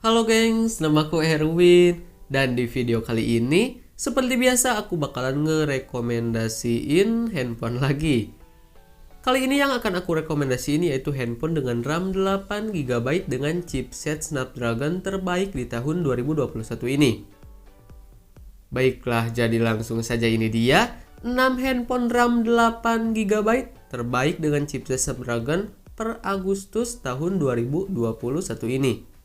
Halo gengs, namaku Erwin. Dan di video kali ini, seperti biasa aku bakalan ngerekomendasiin handphone lagi. Kali ini yang akan aku rekomendasiin yaitu handphone dengan RAM 8GB dengan chipset Snapdragon terbaik di tahun 2021 ini. Baiklah, jadi langsung saja ini dia 6 handphone RAM 8GB terbaik dengan chipset Snapdragon per Agustus tahun 2021 ini.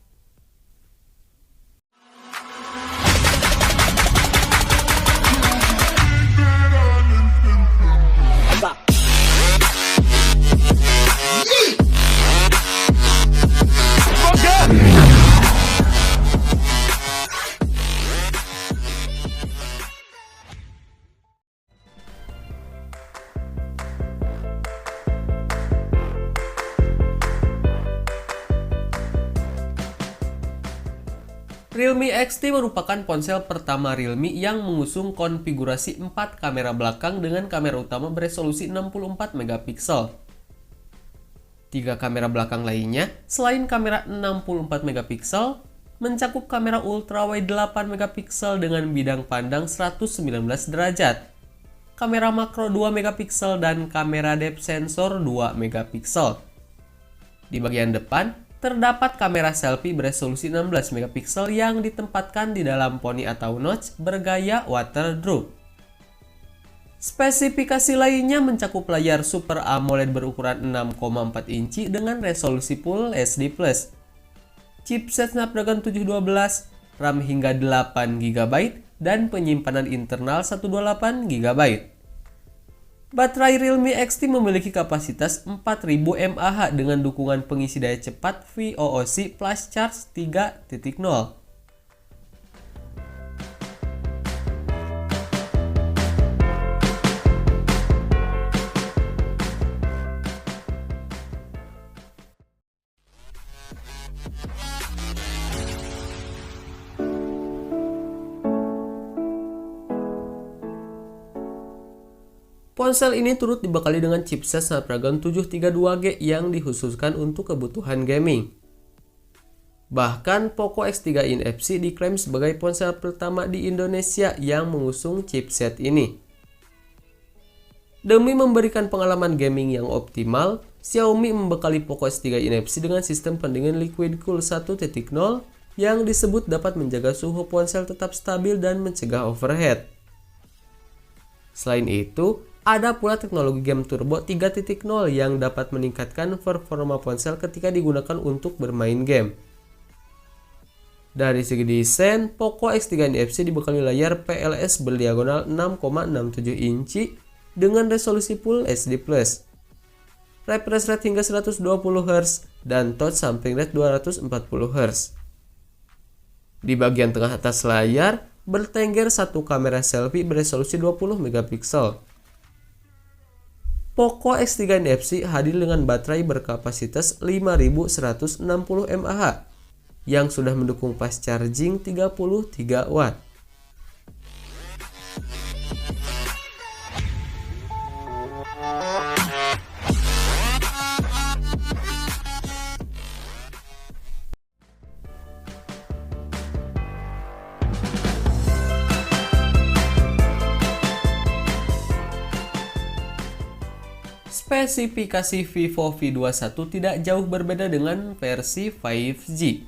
Realme XT merupakan ponsel pertama Realme yang mengusung konfigurasi 4 kamera belakang dengan kamera utama beresolusi 64 megapiksel. 3 kamera belakang lainnya, selain kamera 64 megapiksel, mencakup kamera ultrawide 8 megapiksel dengan bidang pandang 119 derajat, kamera makro 2 megapiksel dan kamera depth sensor 2 megapiksel. Di bagian depan, terdapat kamera selfie beresolusi 16 megapiksel yang ditempatkan di dalam poni atau notch bergaya waterdrop. Spesifikasi lainnya mencakup layar Super AMOLED berukuran 6,4 inci dengan resolusi Full HD+, chipset Snapdragon 712, RAM hingga 8GB, dan penyimpanan internal 128GB. Baterai Realme XT memiliki kapasitas 4000 mAh dengan dukungan pengisi daya cepat VOOC Flash Charge 3.0. Ponsel ini turut dibekali dengan chipset Snapdragon 732G yang dikhususkan untuk kebutuhan gaming. Bahkan Poco X3 NFC diklaim sebagai ponsel pertama di Indonesia yang mengusung chipset ini. Demi memberikan pengalaman gaming yang optimal, Xiaomi membekali Poco X3 NFC dengan sistem pendingin Liquid Cool 1.0 yang disebut dapat menjaga suhu ponsel tetap stabil dan mencegah overheat. Selain itu, ada pula teknologi game turbo 3.0 yang dapat meningkatkan performa ponsel ketika digunakan untuk bermain game. Dari segi desain, Poco X3 NFC dibekali layar PLS berdiagonal 6,67 inci dengan resolusi Full HD+, refresh rate hingga 120Hz, dan touch sampling rate 240Hz. Di bagian tengah atas layar, bertengger satu kamera selfie beresolusi 20 megapiksel. Poco X3 NFC hadir dengan baterai berkapasitas 5160 mAh yang sudah mendukung fast charging 33 watt. Spesifikasi Vivo V21 tidak jauh berbeda dengan versi 5G.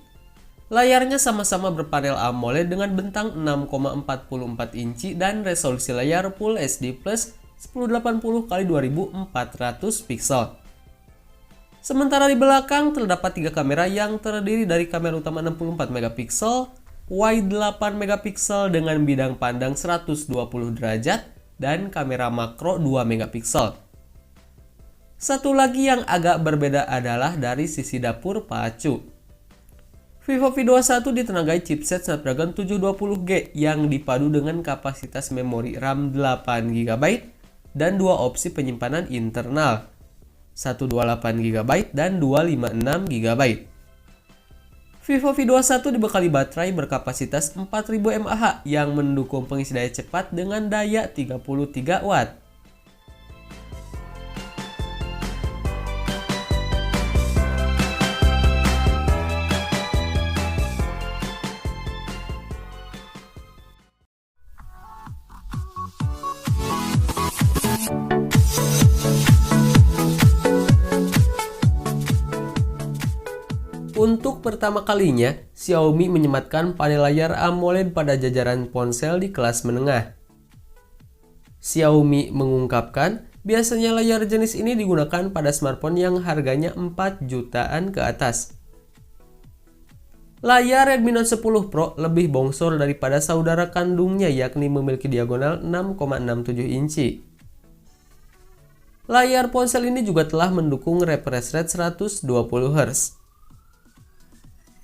Layarnya sama-sama berpanel AMOLED dengan bentang 6,44 inci dan resolusi layar Full HD+ 1080x2400 pixel. Sementara di belakang terdapat 3 kamera yang terdiri dari kamera utama 64 megapiksel, wide 8 megapiksel dengan bidang pandang 120 derajat, dan kamera makro 2 megapiksel. Satu lagi yang agak berbeda adalah dari sisi dapur pacu. Vivo V21 ditenagai chipset Snapdragon 720G yang dipadu dengan kapasitas memori RAM 8GB dan 2 opsi penyimpanan internal, 128GB dan 256GB. Vivo V21 dibekali baterai berkapasitas 4000 mAh yang mendukung pengisi daya cepat dengan daya 33 watt. Untuk pertama kalinya, Xiaomi menyematkan panel layar AMOLED pada jajaran ponsel di kelas menengah. Xiaomi mengungkapkan, biasanya layar jenis ini digunakan pada smartphone yang harganya 4 jutaan ke atas. Layar Redmi Note 10 Pro lebih bongsor daripada saudara kandungnya, yakni memiliki diagonal 6,67 inci. Layar ponsel ini juga telah mendukung refresh rate 120 Hz.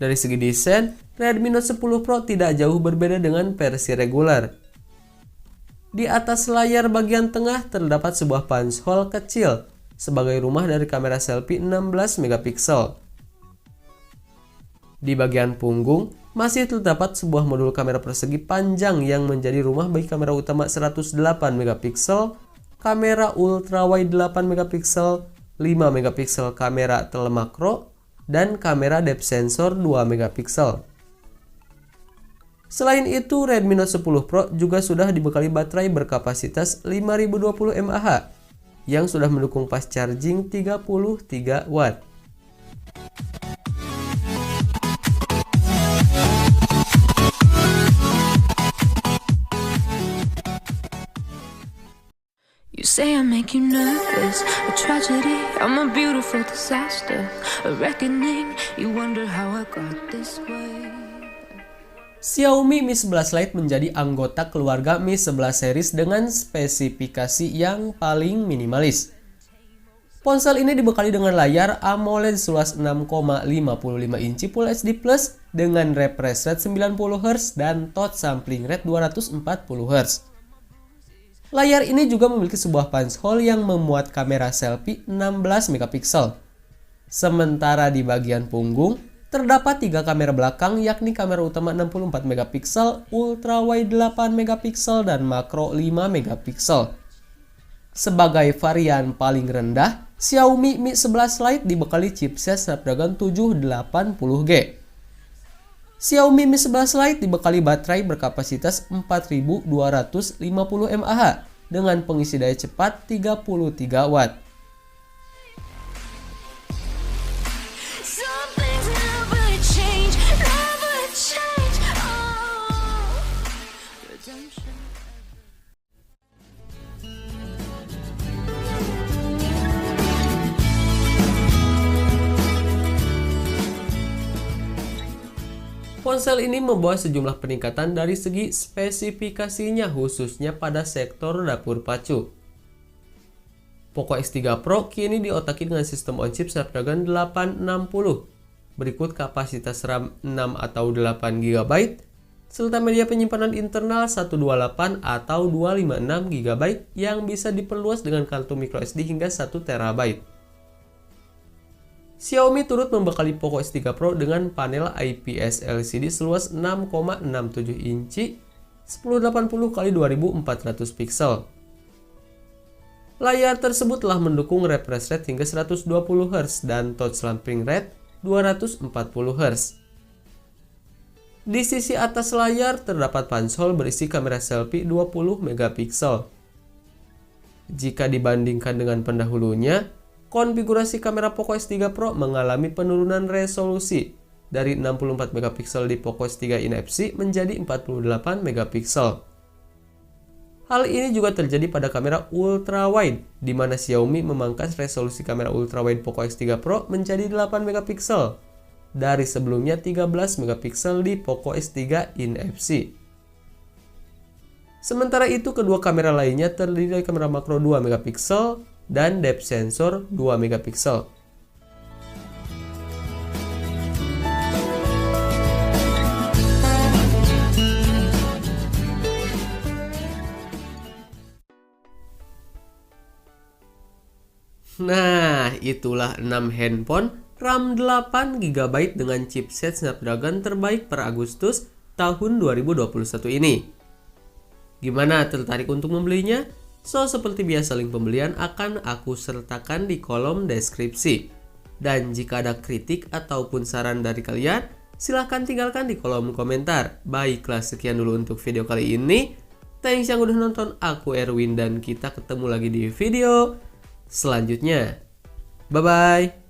Dari segi desain, Redmi Note 10 Pro tidak jauh berbeda dengan versi reguler. Di atas layar bagian tengah terdapat sebuah punch hole kecil sebagai rumah dari kamera selfie 16 megapiksel. Di bagian punggung masih terdapat sebuah modul kamera persegi panjang yang menjadi rumah bagi kamera utama 108 megapiksel, kamera ultra wide 8 megapiksel, 5 megapiksel kamera telemakro, dan kamera depth sensor 2 megapiksel. Selain itu, Redmi Note 10 Pro juga sudah dibekali baterai berkapasitas 5020 mAh yang sudah mendukung fast charging 33 watt. You say I make you nervous, a tragedy, I'm a beautiful disaster, a reckoning, you wonder how I got this way. Xiaomi Mi 11 Lite menjadi anggota keluarga Mi 11 series dengan spesifikasi yang paling minimalis. Ponsel ini dibekali dengan layar AMOLED seluas 6,55 inci Full HD Plus dengan refresh rate 90 Hz dan touch sampling rate 240 Hz. Layar ini juga memiliki sebuah punch hole yang memuat kamera selfie 16 megapiksel. Sementara di bagian punggung, terdapat 3 kamera belakang yakni kamera utama 64 megapiksel, ultra wide 8 megapiksel, dan makro 5 megapiksel. Sebagai varian paling rendah, Xiaomi Mi 11 Lite dibekali chipset Snapdragon 780G. Xiaomi Mi 11 Lite dibekali baterai berkapasitas 4250 mAh dengan pengisi daya cepat 33 watt. Ponsel ini membawa sejumlah peningkatan dari segi spesifikasinya, khususnya pada sektor dapur pacu. Poco X3 Pro kini diotaki dengan sistem on-chip Snapdragon 860. Berikut kapasitas RAM 6 atau 8 GB, serta media penyimpanan internal 128 atau 256 GB yang bisa diperluas dengan kartu microSD hingga 1 TB. Xiaomi turut membekali Poco X3 Pro dengan panel IPS LCD seluas 6,67 inci 1080x2400 pixel. Layar tersebut telah mendukung refresh rate hingga 120 Hz dan touch sampling rate 240 Hz. Di sisi atas layar terdapat punch hole berisi kamera selfie 20 megapiksel. Jika dibandingkan dengan pendahulunya, konfigurasi kamera Poco X3 Pro mengalami penurunan resolusi dari 64 megapiksel di Poco X3 NFC menjadi 48 megapiksel. Hal ini juga terjadi pada kamera ultra wide, di mana Xiaomi memangkas resolusi kamera ultra wide Poco X3 Pro menjadi 8 megapiksel dari sebelumnya 13 megapiksel di Poco X3 NFC. Sementara itu, kedua kamera lainnya terdiri dari kamera makro 2 megapiksel dan depth sensor 2 megapiksel. Nah, itulah 6 handphone RAM 8 GB dengan chipset Snapdragon terbaik per Agustus tahun 2021 ini. Gimana, tertarik untuk membelinya? So, seperti biasa link pembelian akan aku sertakan di kolom deskripsi. Dan jika ada kritik ataupun saran dari kalian, silahkan tinggalkan di kolom komentar. Baiklah, sekian dulu untuk video kali ini. Thanks yang udah nonton, aku Erwin dan kita ketemu lagi di video selanjutnya. Bye-bye.